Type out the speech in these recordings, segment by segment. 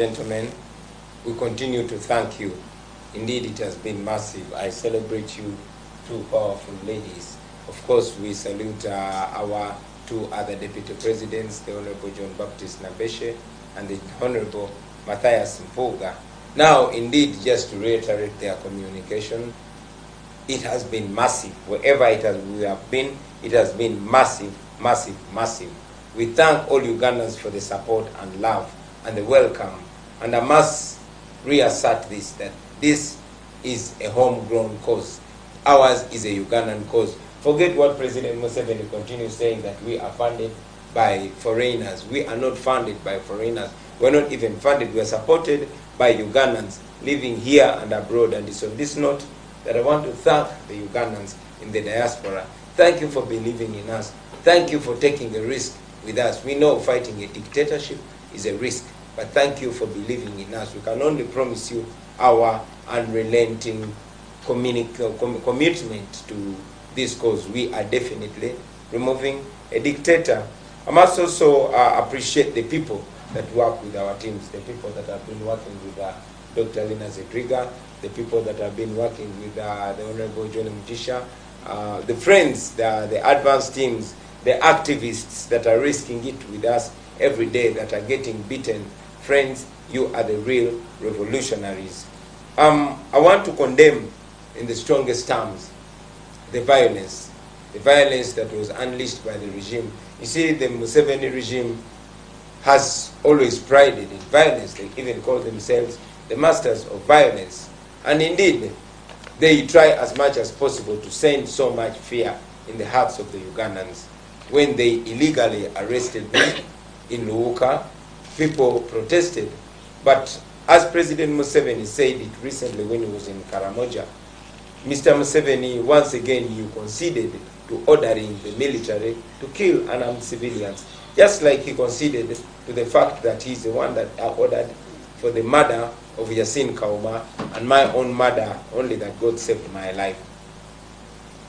Gentlemen, we continue to thank you. Indeed, it has been massive. I celebrate you, two powerful ladies. Of course, we salute our two other deputy presidents, the Honorable John Baptist Nabeshe and the Honorable Matthias Mpuga. Now, indeed, just to reiterate their communication, it has been massive. Wherever we have been, it has been massive, massive, massive. We thank all Ugandans for the support and love and the welcome. And I must reassert this, that this is a homegrown cause. Ours is a Ugandan cause. Forget what President Museveni continues saying, that we are funded by foreigners. We are not funded by foreigners. We're not even funded. We are supported by Ugandans living here and abroad. And it's on this note that I want to thank the Ugandans in the diaspora. Thank you for believing in us. Thank you for taking a risk with us. We know fighting a dictatorship is a risk. But thank you for believing in us. We can only promise you our unrelenting commitment to this cause. We are definitely removing a dictator. I must also appreciate the people that work with our teams, the people that have been working with Dr. Lina Zedriga, the people that have been working with the Honorable John Mutisha, the friends, the advanced teams, the activists that are risking it with us every day, that are getting beaten. Friends, you are the real revolutionaries. I want to condemn in the strongest terms the violence that was unleashed by the regime. You see, the Museveni regime has always prided in violence. They even call themselves the masters of violence. And indeed, they try as much as possible to send so much fear in the hearts of the Ugandans. When they illegally arrested me in Luuka, people protested. But as President Museveni said it recently when he was in Karamoja, Mr. Museveni, once again, he conceded to ordering the military to kill unarmed civilians, just like he conceded to the fact that he's the one that ordered for the murder of Yasin Kauma and my own murder, only that God saved my life.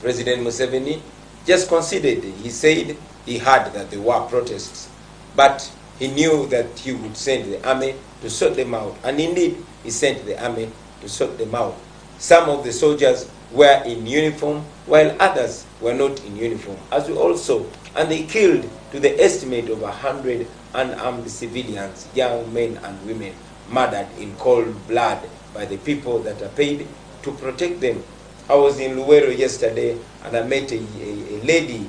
President Museveni just conceded. He said he heard that there were protests, but he knew that he would send the army to sort them out. And indeed, he sent the army to sort them out. Some of the soldiers were in uniform, while others were not in uniform, as we also. And they killed, to the estimate of 100 unarmed civilians, young men and women, murdered in cold blood by the people that are paid to protect them. I was in Luwero yesterday, and I met a lady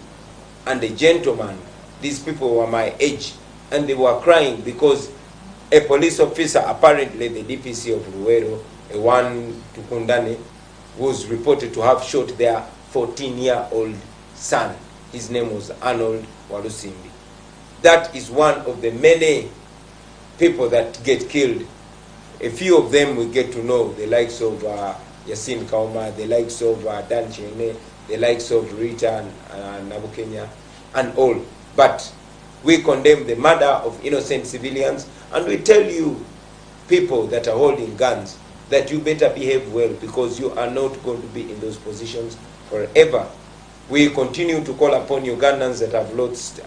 and a gentleman. These people were my age, and they were crying because a police officer, apparently the DPC of Luwero, a one to Condemning, was reported to have shot their 14-year-old son. His name was Arnold Walusimbi. That is one of the many people that get killed. A few of them we get to know, the likes of Yasin Kauma, the likes of Dan Chene, the likes of Rita and Nabukenya, and all. But we condemn the murder of innocent civilians, and we tell you, people that are holding guns, that you better behave well, because you are not going to be in those positions forever. We continue to call upon Ugandans that have lost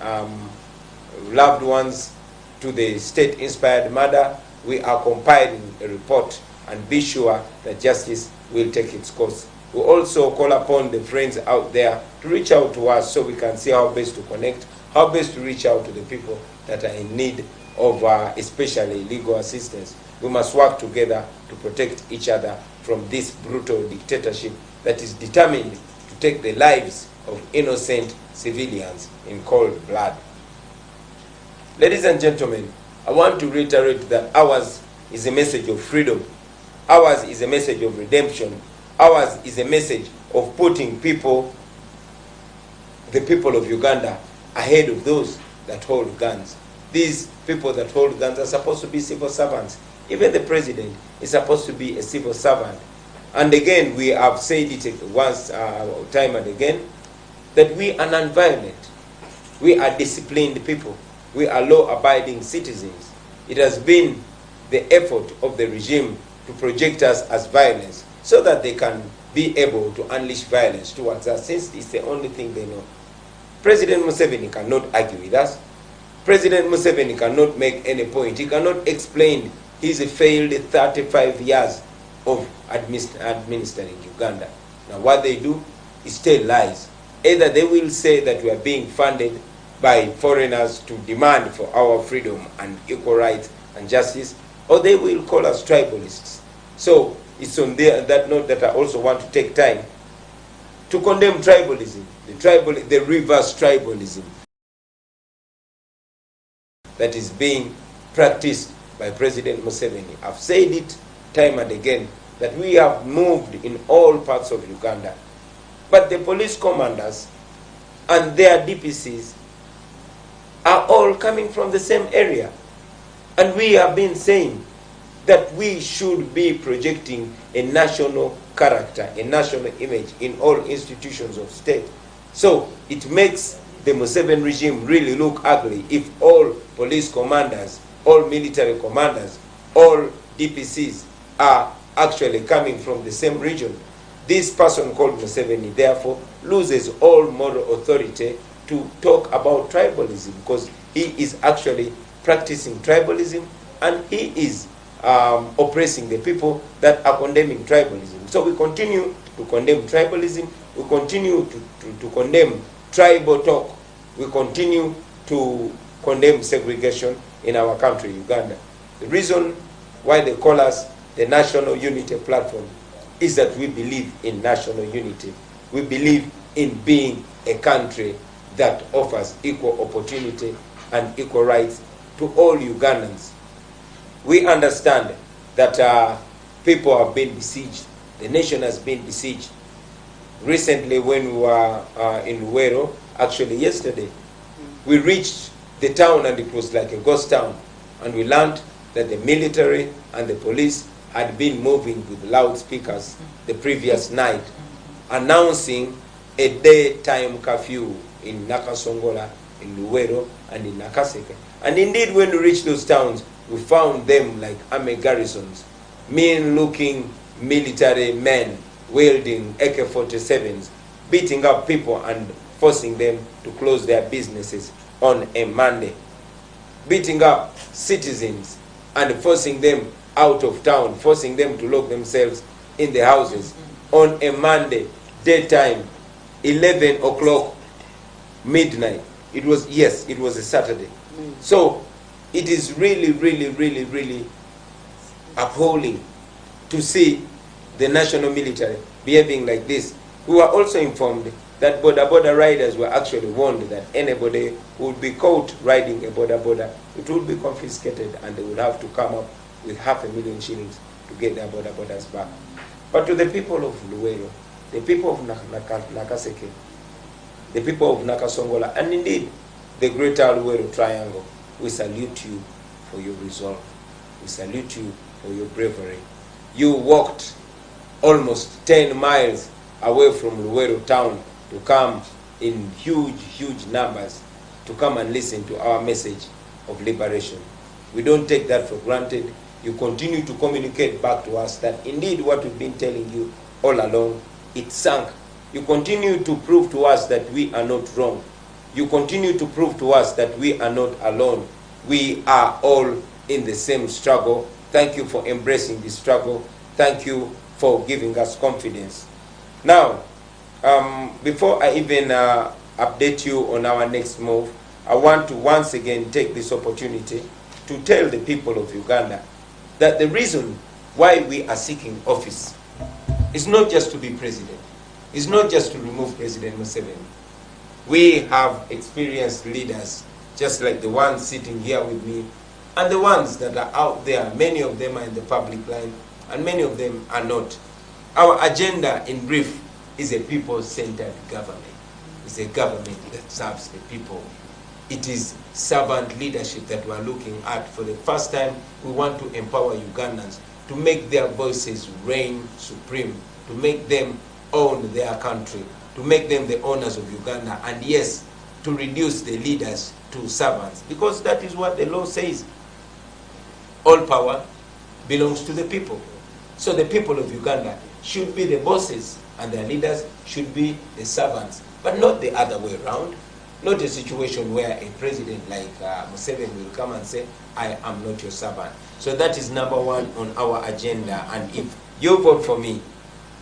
loved ones to the state-inspired murder. We are compiling a report, and be sure that justice will take its course. We also call upon the friends out there to reach out to us so we can see how best to connect, how best to reach out to the people that are in need of especially legal assistance. We must work together to protect each other from this brutal dictatorship that is determined to take the lives of innocent civilians in cold blood. Ladies and gentlemen, I want to reiterate that ours is a message of freedom. Ours is a message of redemption. Ours is a message of putting people, the people of Uganda, ahead of those that hold guns. These people that hold guns are supposed to be civil servants. Even the president is supposed to be a civil servant. And again, we have said it once, time and again, that we are non-violent. We are disciplined people. We are law-abiding citizens. It has been the effort of the regime to project us as violence so that they can be able to unleash violence towards us, since it's the only thing they know. President Museveni cannot argue with us. President Museveni cannot make any point. He cannot explain He's failed 35 years of administering Uganda. Now what they do is tell lies. Either they will say that we are being funded by foreigners to demand for our freedom and equal rights and justice, or they will call us tribalists. So it's on that note that I also want to take time to condemn tribalism, the reverse tribalism that is being practiced by President Museveni. I've said it time and again that we have moved in all parts of Uganda, but the police commanders and their DPCs are all coming from the same area. And we have been saying that we should be projecting a national character, a national image in all institutions of state. So it makes the Museveni regime really look ugly if all police commanders, all military commanders, all DPCs are actually coming from the same region. This person called Museveni therefore loses all moral authority to talk about tribalism, because he is actually practicing tribalism and he is oppressing the people that are condemning tribalism. So we continue to condemn tribalism, we continue to condemn tribal talk, we continue to condemn segregation in our country, Uganda. The reason why they call us the National Unity Platform is that we believe in national unity. We believe in being a country that offers equal opportunity and equal rights to all Ugandans. We understand that people have been besieged. The nation has been besieged. Recently, when we were in Luwero, actually yesterday, we reached the town and it was like a ghost town. And we learned that the military and the police had been moving with loudspeakers the previous night, announcing a daytime curfew in Nakasongola, in Luwero, and in Nakaseke. And indeed, when we reached those towns, we found them like army garrisons, mean-looking military men wielding AK-47s, beating up people and forcing them to close their businesses on a Monday, beating up citizens and forcing them out of town, forcing them to lock themselves in the houses on a Monday, daytime, 11 o'clock, midnight. It was a Saturday. So it is really, really, really, really appalling to see the national military behaving like this. We were also informed that border riders were actually warned that anybody who would be caught riding a border, it would be confiscated and they would have to come up with 500,000 shillings to get their borders back. But to the people of Luwero, the people of Nakaseke, the people of Nakasongola, and indeed the Greater Luwero Triangle, we salute you for your resolve. We salute you for your bravery. You walked almost 10 miles away from Luwero town to come in huge numbers to come and listen to our message of liberation. We don't take that for granted. You continue to communicate back to us that indeed what we've been telling you all along, it sank. You continue to prove to us that we are not wrong. You continue to prove to us that we are not alone. We are all in the same struggle. Thank you for embracing this struggle. Thank you for giving us confidence. Now, before I even update you on our next move, I want to once again take this opportunity to tell the people of Uganda that the reason why we are seeking office is not just to be president. It's not just to remove President Museveni. We have experienced leaders, just like the ones sitting here with me, and the ones that are out there. Many of them are in the public line, and many of them are not. Our agenda, in brief, is a people-centered government. It's a government that serves the people. It is servant leadership that we are looking at. For the first time, we want to empower Ugandans to make their voices reign supreme, to make them own their country, to make them the owners of Uganda, and yes, to reduce the leaders to servants, because that is what the law says. All power belongs to the people. So the people of Uganda should be the bosses and their leaders should be the servants, but not the other way around. not a situation where a president like Museveni will come and say, I am not your servant. So that is number one on our agenda. And if you vote for me,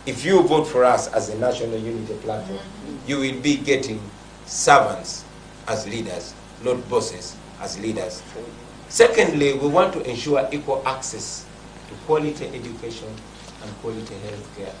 if you vote for us as a National Unity Platform, you will be getting servants as leaders, not bosses as leaders. Secondly, we want to ensure equal access to quality education and quality health care.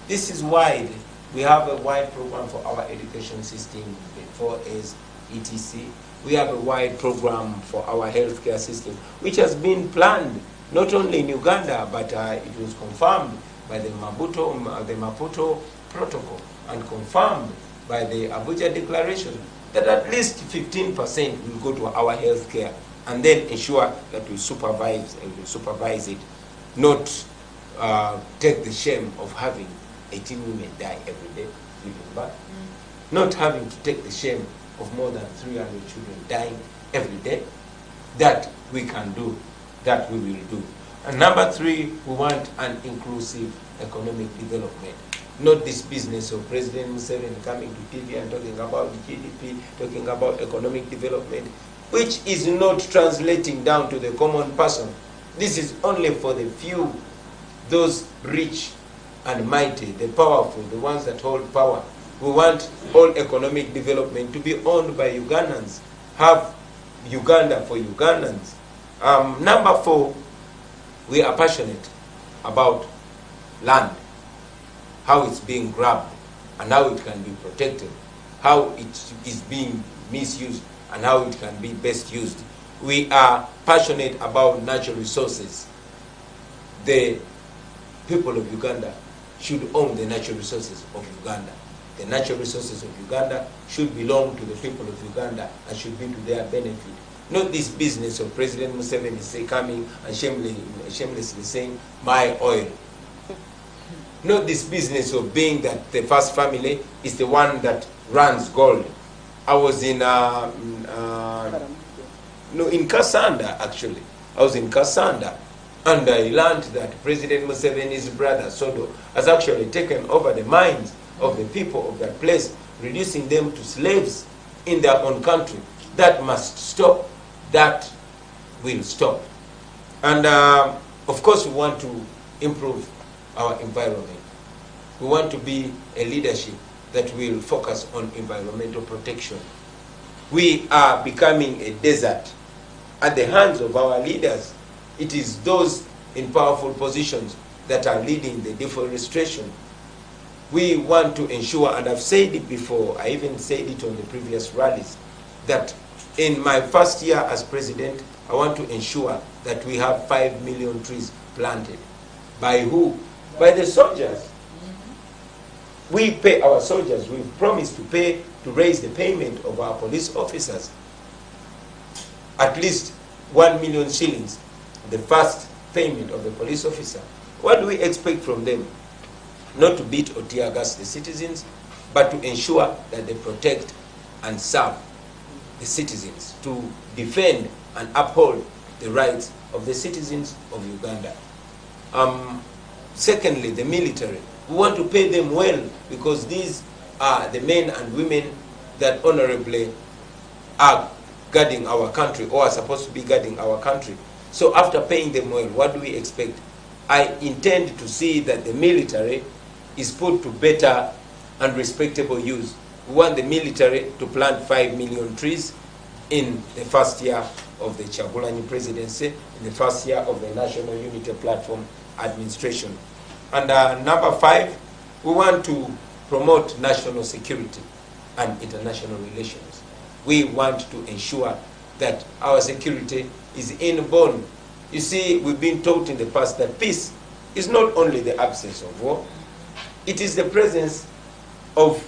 This is why we have a wide program for our education system, the 4As, etc. We have a wide program for our healthcare system, which has been planned not only in Uganda, but it was confirmed by the Maputo Protocol and confirmed by the Abuja Declaration that at least 15% will go to our healthcare, and then ensure that we supervise it, not take the shame of having 18 women die every day giving birth, not having to take the shame of more than 300 children dying every day. That we can do, that we will do. And number three, we want an inclusive economic development. Not this business of President Museveni coming to TV and talking about GDP, talking about economic development, which is not translating down to the common person. This is only for the few, those rich and mighty, the powerful, the ones that hold power. We want all economic development to be owned by Ugandans. Have Uganda for Ugandans. Number four, we are passionate about land, how it's being grabbed and how it can be protected, how it is being misused and how it can be best used. We are passionate about natural resources. The people of Uganda should own the natural resources of Uganda. The natural resources of Uganda should belong to the people of Uganda and should be to their benefit. Not this business of President Museveni coming and shamelessly saying, my oil. Not this business of being that the first family is the one that runs gold. I was in Kasanda, actually. I was in Kasanda, and I learned that President Museveni's brother, Sodo, has actually taken over the mines of the people of that place, reducing them to slaves in their own country. That must stop. That will stop. And of course, we want to improve our environment. We want to be a leadership that will focus on environmental protection. We are becoming a desert at the hands of our leaders. It is those in powerful positions that are leading the deforestation. We want to ensure, and I've said it before, I even said it on the previous rallies, that in my first year as president, I want to ensure that we have 5 million trees planted. By who? By the soldiers. We pay our soldiers. We've promised to pay, to raise the payment of our police officers. At least 1 million shillings, the first payment of the police officer. What do we expect from them? Not to beat or tear gas the citizens, but to ensure that they protect and serve the citizens, to defend and uphold the rights of the citizens of Uganda. Secondly, the military. We want to pay them well, because these are the men and women that honorably are guarding our country, or are supposed to be guarding our country. So after paying them well, what do we expect? I intend to see that the military is put to better and respectable use. We want the military to plant 5 million trees in the first year of the Chagulanyi presidency, in the first year of the National Unity Platform administration. And number 5, we want to promote national security and international relations. We want to ensure that our security is inborn. You see, we've been taught in the past that peace is not only the absence of war, it is the presence of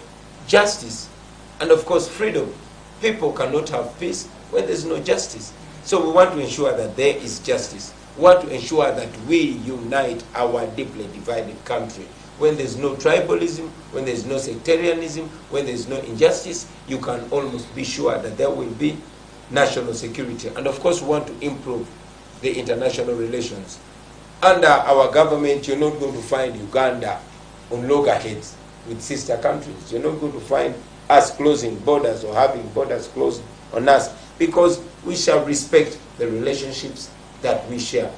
justice and, of course, freedom. People cannot have peace when there's no justice. So we want to ensure that there is justice. We want to ensure that we unite our deeply divided country. When there's no tribalism, when there's no sectarianism, when there's no injustice, you can almost be sure that there will be national security. And of course, we want to improve the international relations. Under our government, you're not going to find Uganda on loggerheads with sister countries. You're not going to find us closing borders or having borders closed on us, because we shall respect the relationships that we share.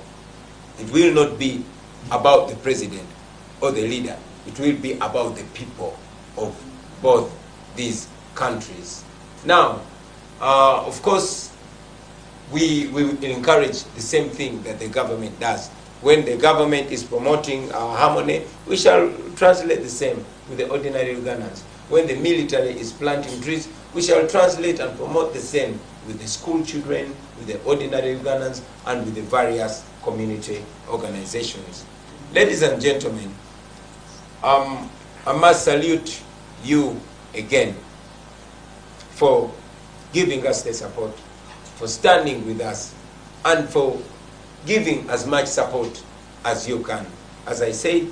It will not be about the president or the leader. It will be about the people of both these countries. Now, of course, we encourage the same thing that the government does. When the government is promoting harmony, we shall translate the same with the ordinary Ugandans. When the military is planting trees, we shall translate and promote the same with the school children, with the ordinary Ugandans, and with the various community organizations. Ladies and gentlemen, I must salute you again for giving us the support, for standing with us, and for giving as much support as you can. As I said,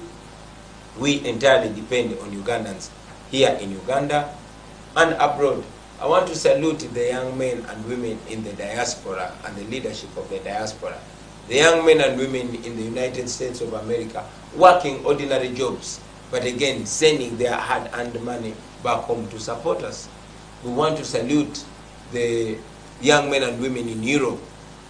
we entirely depend on Ugandans here in Uganda and abroad. I want to salute the young men and women in the diaspora and the leadership of the diaspora. The young men and women in the United States of America working ordinary jobs, but again sending their hard-earned money back home to support us. We want to salute the young men and women in Europe,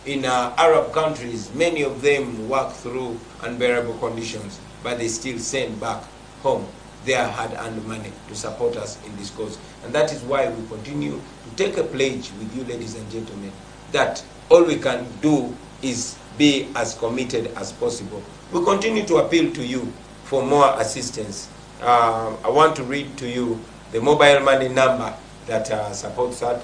in Arab countries. Many of them work through unbearable conditions, but they still send back home their hard-earned money to support us in this cause. And that is why we continue to take a pledge with you, ladies and gentlemen, that all we can do is be as committed as possible. We continue to appeal to you for more assistance. I want to read to you the mobile money number that supports that.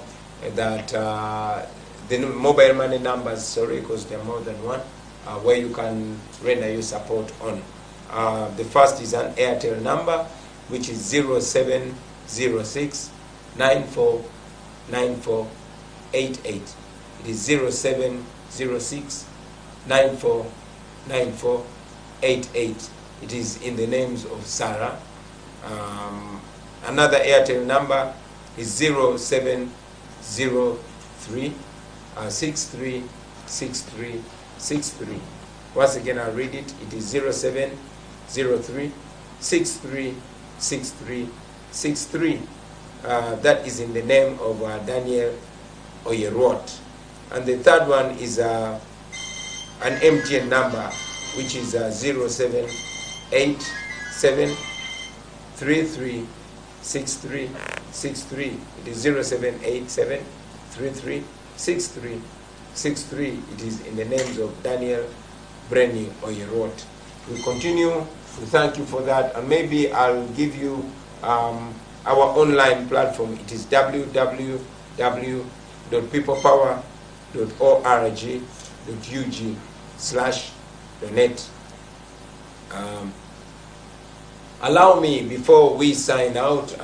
The mobile money numbers, sorry, because there are more than one, where you can render your support on. The first is an Airtel number, which is 0706 949488. It is 0706 949488. It is in the names of Sarah. Another Airtel number is 0703 636363. Once again, I'll read it. It is 0703 636363. That is in the name of Daniel Oyerot. And the third one is an MTN number, which is 0787336363. It is 0787336363. It is in the names of Daniel Brenny Oyerot. We continue to thank you for that, and maybe I'll give you our online platform. It is www.peoplepower.org.ug/donate. Allow me, before we sign out,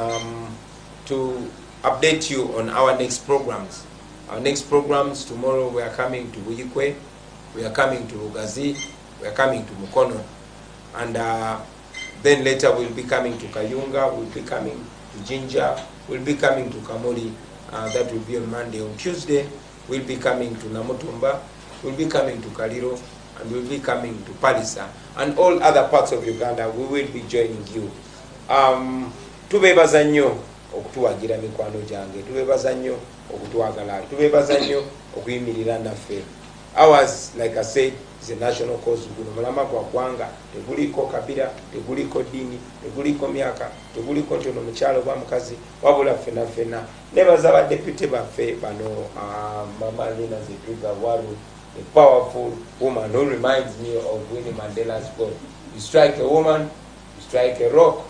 to update you on our next programs. Our next programs, tomorrow we are coming to Buyikwe, we are coming to Rugazi, we are coming to Mukono, and then later we'll be coming to Kayunga, we'll be coming to Jinja, we'll be coming to Kamuli. That will be on Monday. On Tuesday, we'll be coming to Namutumba, we'll be coming to Kaliro, and we'll be coming to Palisa. And all other parts of Uganda, we will be joining you. Tubebaza nnyo okutuwagira mikwano gyange, tubebaza nnyo okutwagala, tubebaza nnyo okuyimirira naffe. Ours, like I said, is a national cause. Guno mulama gwa ggwanga, teguliko kabira, teguliko dini, teguliko myaka, teguliko nti ono mukyalo oba mukazi, wabula ffena ffena. Nebaza badepute baffe bano, Mama Lina Zitwiga Waru, a powerful woman who reminds me of Winnie Mandela's quote: "You strike a woman, you strike a rock."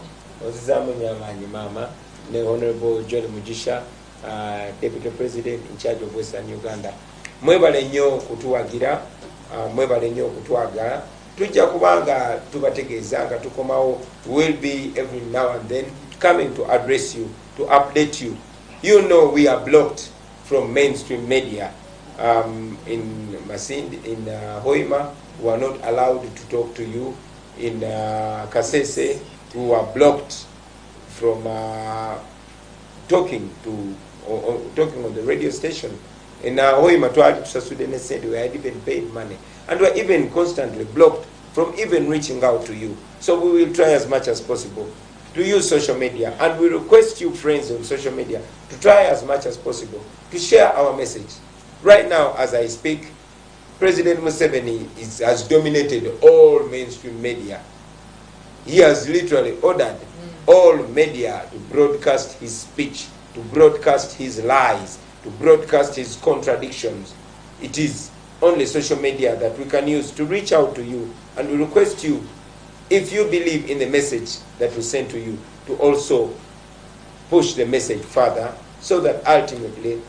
Ozizamu nyamanyi mama, the Honorable John Mujisha, Deputy President in charge of Western Uganda. Mwebale nnyo kutuwagira, mwebale nnyo kutwagala. Tujja kubanga tubategeeza nga tukomawo, will be every now and then coming to address you, to update you. You know we are blocked from mainstream media. In Masindi, in Hoima, we are not allowed to talk to you. In Kasese, we are blocked from talking on the radio station. In Hoima, we had even paid money, and we are even constantly blocked from even reaching out to you. So we will try as much as possible to use social media, and we request you, friends on social media, to try as much as possible to share our message. Right now, as I speak, President Museveni has dominated all mainstream media. He has literally ordered all media to broadcast his speech, to broadcast his lies, to broadcast his contradictions. It is only social media that we can use to reach out to you, and we request you, if you believe in the message that we send to you, to also push the message further so that ultimately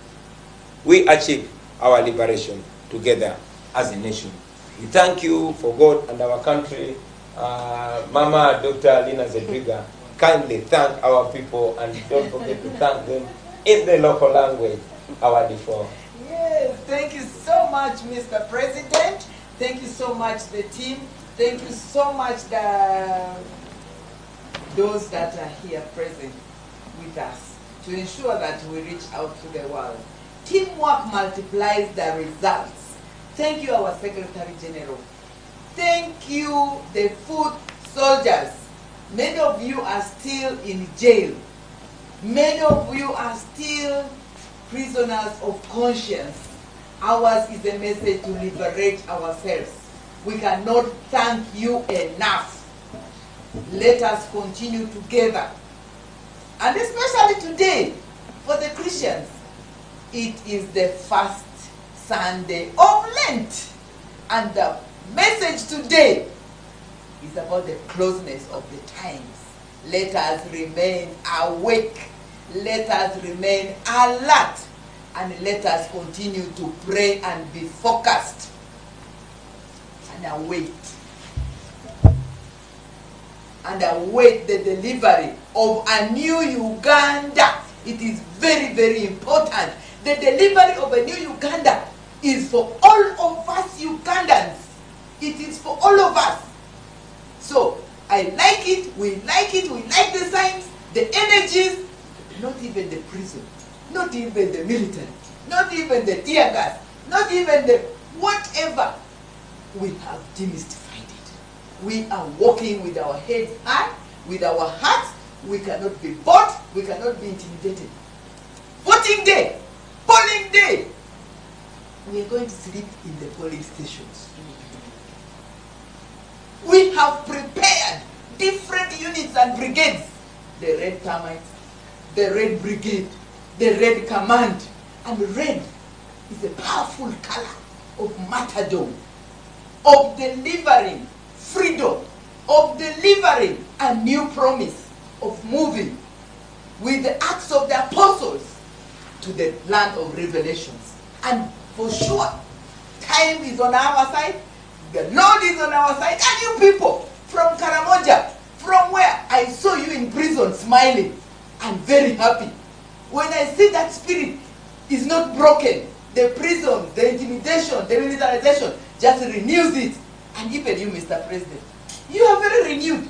we achieve our liberation together as a nation. We thank you for God and our country. Mama Dr. Lina Zedriga, kindly thank our people, and don't forget to thank them in the local language, our default. Yes, thank you so much, Mr. President. Thank you so much, the team. Thank you so much, those that are here present with us to ensure that we reach out to the world. Teamwork multiplies the results. Thank you, our Secretary General. Thank you, the foot soldiers. Many of you are still in jail. Many of you are still prisoners of conscience. Ours is a message to liberate ourselves. We cannot thank you enough. Let us continue together. And especially today, for the Christians, it is the first Sunday of Lent. And the message today is about the closeness of the times. Let us remain awake. Let us remain alert. And let us continue to pray and be focused and await. And await the delivery of a new Uganda. It is very, very important. The delivery of a new Uganda is for all of us Ugandans. It is for all of us. So, I like it, we like the signs, the energies, not even the prison, not even the military, not even the tear gas, not even the whatever. We have demystified it. We are walking with our heads high, with our hearts. We cannot be bought, we cannot be intimidated. Voting day, polling day. We are going to sleep in the polling stations. We have prepared different units and brigades. The Red Termites, the Red Brigade, the Red Command. And red is a powerful color of martyrdom, of delivering freedom, of delivering a new promise, of moving with the acts of the apostles to the land of revelations. And for sure, time is on our side, the Lord is on our side, and you people from Karamoja, from where I saw you in prison smiling and very happy. When I see that spirit is not broken, the prison, the intimidation, the militarization just renews it. And even you, Mr. President, you are very renewed.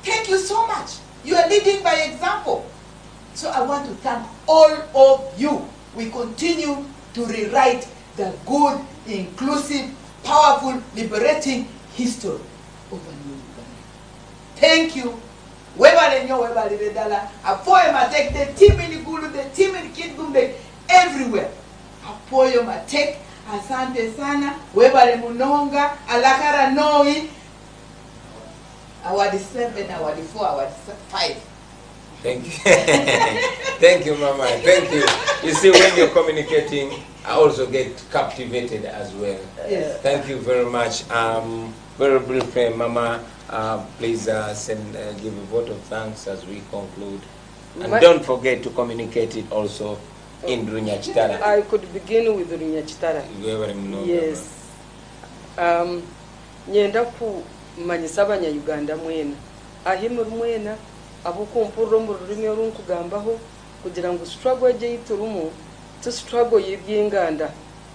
Thank you so much. You are leading by example. So I want to thank all of you. We continue to rewrite the good, inclusive, powerful, liberating history of a new Uganda. Thank you. Webale nyo, webale redala. Apoyo matek, the team in Gulu, the team in Kidgumbe, everywhere. Apoyo matek, asante sana, webale munonga, alakara noi. Award 7, award 4, award 5. Thank you. Thank you, Mama. Thank you. You see, when you're communicating, I also get captivated as well. Yes. Thank you very much. Very briefly, Mama, please give a vote of thanks as we conclude. And don't forget to communicate it also in Runyachitara. I could begin with Runyachitara. Yes. Nyenda ku manyisaba nya Uganda mwena. Ahimwe mwena abukumpurro mu rurimi orunkugambaho kugira ngo struggle je yiturumu to struggle yebyenganda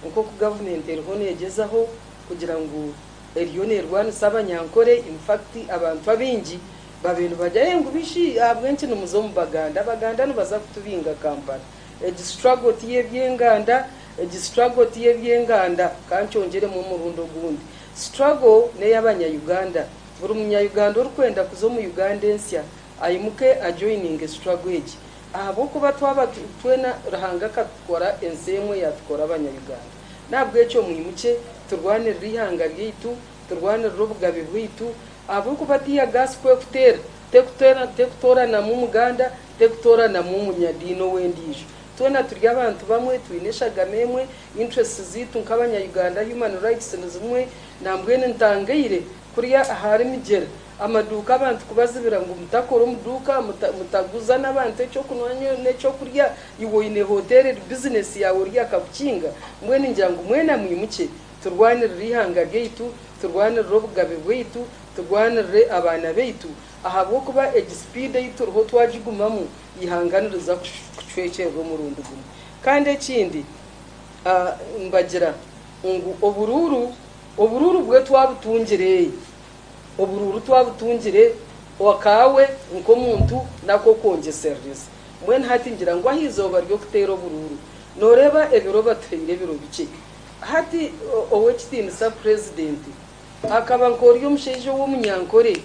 nko ku government eriho negezaho kugira ngo eriyo nerwana sabanyankore. In fact abantu abingi babintu bajaye ngo bishi abwenci numuzo mu baganda nubaza kutubinga Kampala. Egi struggle tiyebyenganda, egi struggle tiyebyenganda kanchongere mu murundo gundi. Struggle ne yabanya Uganda. Buri munya Uganda urikwenda kuzo mu Uganda ensya ayimuke ajoining struggle egi abo kuba twaba twena rahanga katukora ensemwe yatukora abanyayuganda nabwo ekyo mwimuke turwanira rihanga ryaitu turwanira obugabe bwaitu abo kuba tiya gas kwekutera tekutora na mu Muganda tekutora na mu munyadino wendijo twena turi abantu bamwe twineshagamemwe interests zitu nk'abanyayuganda human rights nizimwe nambwene ntangaire kuriya ahari migera amaduka abantu kubazibira ngo mutakora umuduka mutaguza n'abantu cyo kunwanyo n'ecyo kurya iwoine hotel business yawe rya kabukinga mwene njangu mwena mwimuke turwanira rihanga geitu turwanira robugabe bweitu turwanire abana beitu ahabwo kuba speed yitu roho twajigumamu yihanganiriza kucwekera mu rundi gumwe kandi ekindi mbagira ngo obururu bwe twabutungire obururu twabutungire wakawe nko muntu nako kongesereza mwene hatingira ngo ahizoba ryo kutera obururu noreba ebiro bateyire biro bike hati owekitini sa president akaba nkoriyo musheje wo munyankore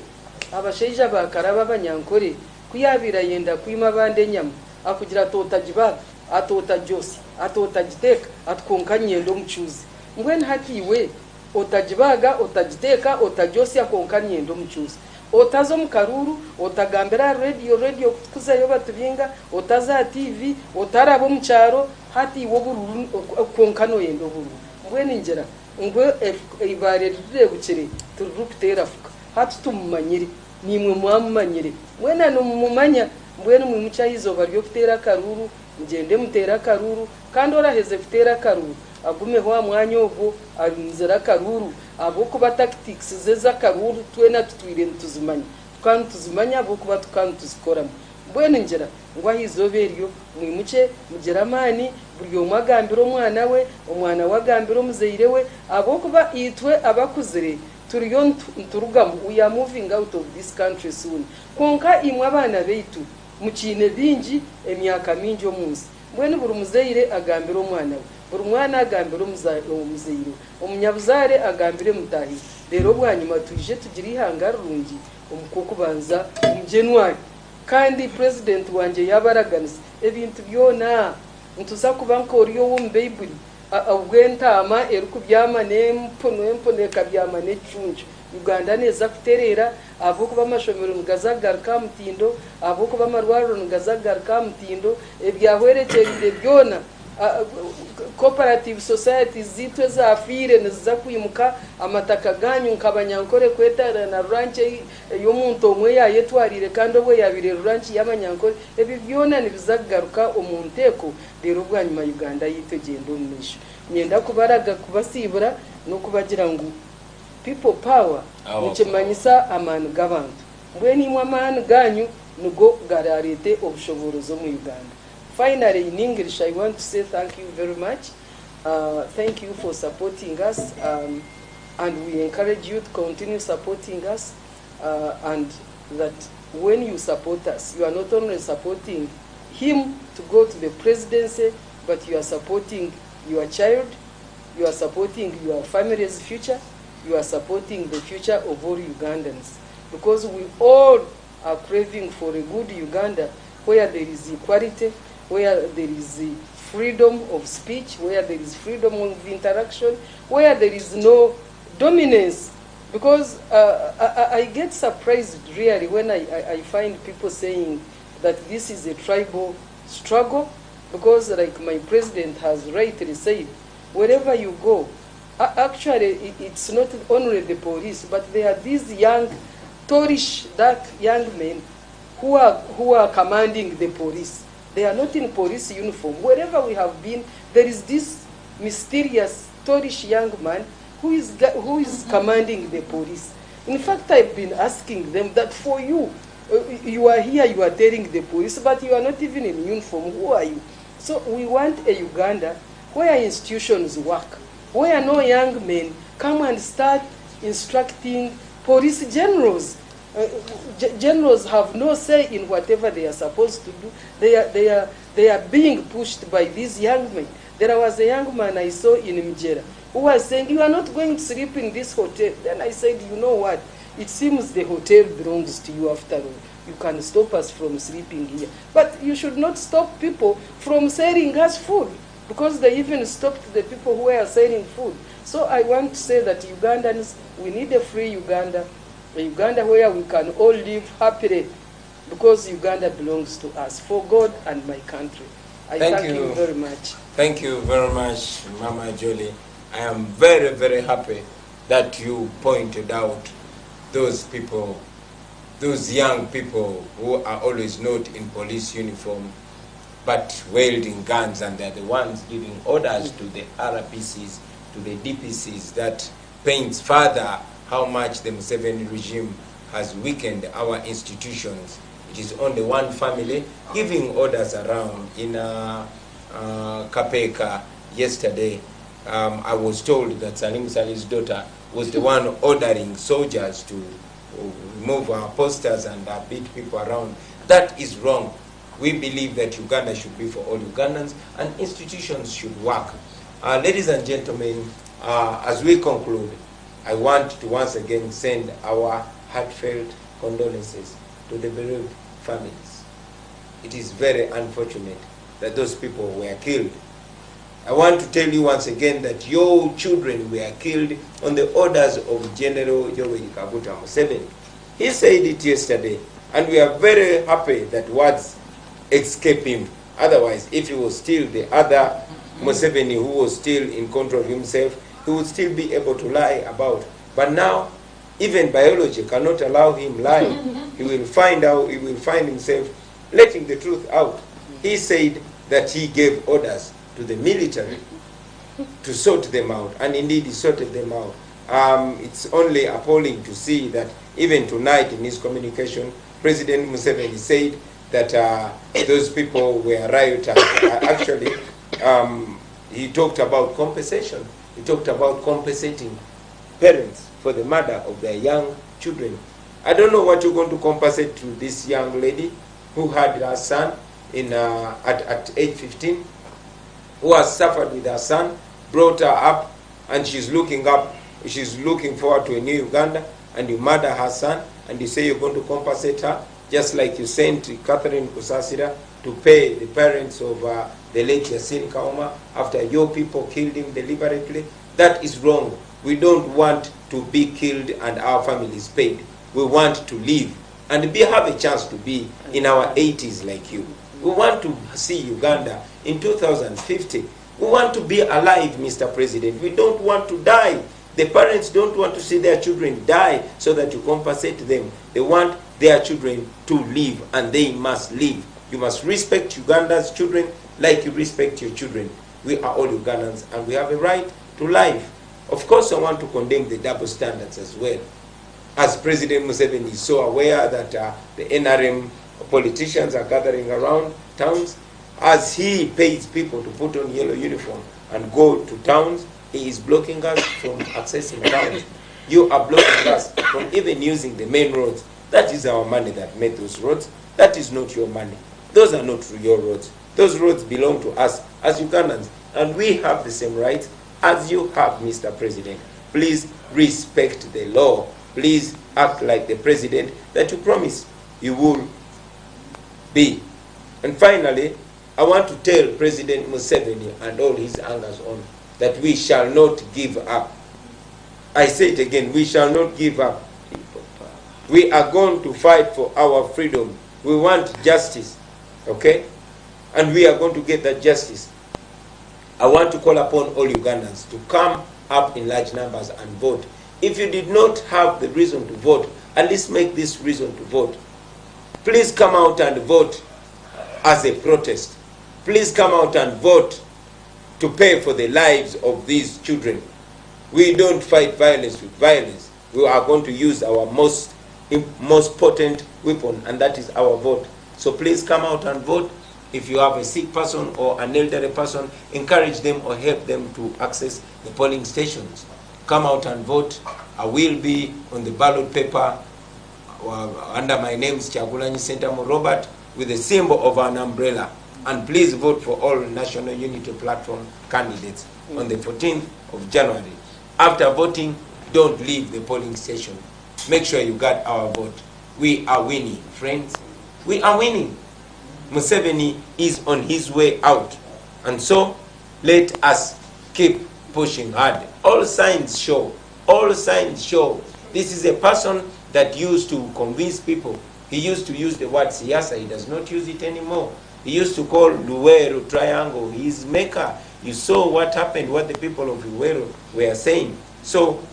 abasheje bakaraba abanyankore kuyabira yenda kwima bande nyama akugira totajibaga atotajosi atotagiteka atkonkanyendo mucuzi mwene hatiwe otajibaga otajiteka otajosi akonkanyendo mucuzi otazo mukaruru otagambira radio kuzayo batubinga otaza TV otarabo mucyaro hati wo bururu konkano yendo bururu mwene njera ngwe ibare rebukire turupitera fuka hati tumumanyire nimwe mwamumanyire mwena no mumanya mwene mwimuca izoba ryo kutera karuru mugende mutera karuru kandi oraheze kutera karuru agume wa mwanya ubwo arinzira karuru abo kuba tactics zeza karuru twena tutwire ntuzimanya kandi tuzimanya abo kuba tukandi tuzikoramo mbwene njera ngo ahizoberyo mwimuce mugeramani buri umwagambiro mwana we umwana wagambiro muzeire we abo kuba itwe abakuzire turiyo nturugamo we are moving out of this country soon konka imwe abana beitu mukine bingi emyaka mingi omunsi mbwene buri muzeire agambiro mwana we buri mwana agambiro muzeire umunyabuzare agambire mutahi rero bwanyuma tuje tugira ihangarungi umukoko banza mu January kandi president wanje yabaraganise ebintu byona ntuza kuba nkoriyo wo mbeibuli ubwentama erukubyama nempone kabyama necuncu Uganda neza kuterera abo kuba mashomero ngazagaruka mutindo abo kuba marwaro ngazagaruka mutindo ebyahwerekeye byona cooperative society zitwe za afire niza kwimuka amataka ganyu nkabanyankore kwetara na ranche yo muntu omwe yayetwarire kandi obwe yabire ranche y'abanyankore ebi byona nibizagaruka omunteko rero bwanyuma Uganda yitegenda omumisho nyenda kubaraga kubasibura no kubagira ngo people power nikimanyisa amanu gabantu mbweni imwe amanu ganyu nugo gararete obushoborezo mu Uganda. Finally, in English, I want to say thank you very much. Thank you for supporting us, and we encourage you to continue supporting us, and that when you support us, you are not only supporting him to go to the presidency, but you are supporting your child, you are supporting your family's future, you are supporting the future of all Ugandans. Because we all are craving for a good Uganda where there is equality, where there is freedom of speech, where there is freedom of interaction, where there is no dominance. Because I get surprised really when I find people saying that this is a tribal struggle, because like my president has rightly said, wherever you go, actually it's not only the police, but there are these young, tourish, dark young men who are commanding the police. They are not in police uniform. Wherever we have been, there is this mysterious, tourish young man who is commanding the police. In fact, I've been asking them that for you, you are here, you are telling the police, but you are not even in uniform. Who are you? So we want a Uganda where institutions work, where no young men come and start instructing police generals. Generals have no say in whatever they are supposed to do. They are being pushed by these young men. There was a young man I saw in Mjera who was saying, "You are not going to sleep in this hotel." Then I said, "You know what? it seems the hotel belongs to you after all. You can stop us from sleeping here. But you should not stop people from selling us food, because they even stopped the people who were selling food. So I want to say that Ugandans, we need a free Uganda, a Uganda where we can all live happily, because Uganda belongs to us, for God and my country. I thank you very much. Thank you very much, Mama Jolie. I am very, very happy that you pointed out those people, those young people who are always not in police uniform, but wielding guns, and they're the ones giving orders to the RPCs, to the DPCs. That paints further how much the Museveni regime has weakened our institutions. It is only one family giving orders around. In Kapeka yesterday, I was told that Salim Salih's daughter was the one ordering soldiers to remove our posters and beat people around. That is wrong. We believe that Uganda should be for all Ugandans, and institutions should work. Ladies and gentlemen, as we conclude, I want to once again send our heartfelt condolences to the bereaved families. It is very unfortunate that those people were killed. I want to tell you once again that your children were killed on the orders of General Yoweri Kaguta Museveni. He said it yesterday, and we are very happy that words escape him. Otherwise, if he was still the other Museveni who was still in control of himself, he would still be able to lie about. But now, even biology cannot allow him lying. He will find himself letting the truth out. He said that he gave orders to the military to sort them out, and indeed he sorted them out. It's only appalling to see that even tonight in his communication, President Museveni said that those people were rioters. Actually, he talked about compensation. He talked about compensating parents for the murder of their young children. I don't know what you're going to compensate to this young lady who had her son at age 15, who has suffered with her son, brought her up, and she's looking forward to a new Uganda, and you murder her son, and you say you're going to compensate her, just like you sent Catherine Kusasira to pay the parents of the late Yasin Kauma after your people killed him deliberately. That is wrong. We don't want to be killed and our families paid. We want to live and have a chance to be in our 80s like you. We want to see Uganda in 2050. We want to be alive, Mr. President. We don't want to die. The parents don't want to see their children die so that you compensate them. They want their children to live, and they must live. You must respect Uganda's children like you respect your children. We are all Ugandans, and we have a right to life. Of course, I want to condemn the double standards as well. As President Museveni is so aware that the NRM politicians are gathering around towns, as he pays people to put on yellow uniform and go to towns, he is blocking us from accessing towns. You are blocking us from even using the main roads. That is our money that made those roads. That is not your money. Those are not your roads. Those roads belong to us as Ugandans, and we have the same rights as you have, Mr. President. Please respect the law. Please act like the president that you promised you will be. And finally, I want to tell President Museveni and all his hangers on that we shall not give up. I say it again, we shall not give up. We are going to fight for our freedom. We want justice, okay? And we are going to get that justice. I want to call upon all Ugandans to come up in large numbers and vote. If you did not have the reason to vote, at least make this reason to vote. Please come out and vote as a protest. Please come out and vote to pay for the lives of these children. We don't fight violence with violence. We are going to use our most potent weapon, and that is our vote. So please come out and vote. If you have a sick person or an elderly person, encourage them or help them to access the polling stations. Come out and vote. I will be on the ballot paper under my name, Kyagulanyi Ssentamu Robert, with the symbol of an umbrella. And please vote for all National Unity Platform candidates on the 14th of January. After voting, don't leave the polling station. make sure you got our vote. We are winning, friends. We are winning. Museveni is on his way out. And so, let us keep pushing hard. All signs show, this is a person that used to convince people. He used to use the word siyasa, he does not use it anymore. He used to call Luweero Triangle his maker. You saw what happened, what the people of Luweero were saying. So,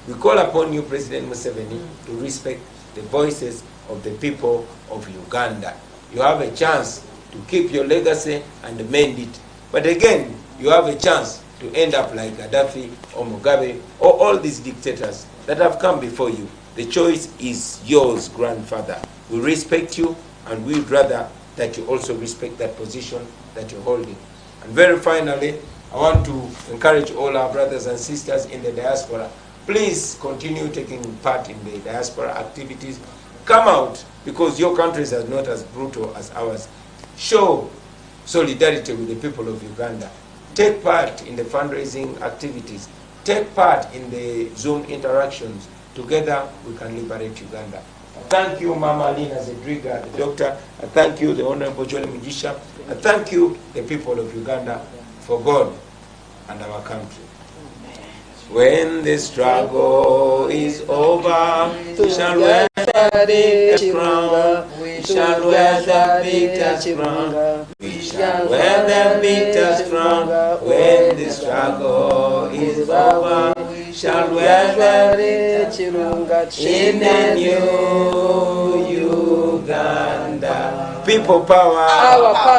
we call upon you, President Museveni, to respect the voices of the people of Uganda. You have a chance to keep your legacy and mend it. But again, you have a chance to end up like Gaddafi or Mugabe or all these dictators that have come before you. The choice is yours, grandfather. We respect you, and we'd rather that you also respect that position that you're holding. And very finally, I want to encourage all our brothers and sisters in the diaspora, please continue taking part in the diaspora activities. Come out, because your countries are not as brutal as ours. Show solidarity with the people of Uganda. Take part in the fundraising activities. Take part in the Zoom interactions. Together, we can liberate Uganda. Thank you, Mama Lina Zedriga, the doctor. I thank you, the Honorable Joel Mugisha. I thank you, the people of Uganda, for God and our country. When the struggle is over, we shall wear the victor's crown. We shall wear the victor's crown. We shall wear the victor's crown. When the struggle is over, we shall wear the victor's crown. In the new Uganda. People power. Our power.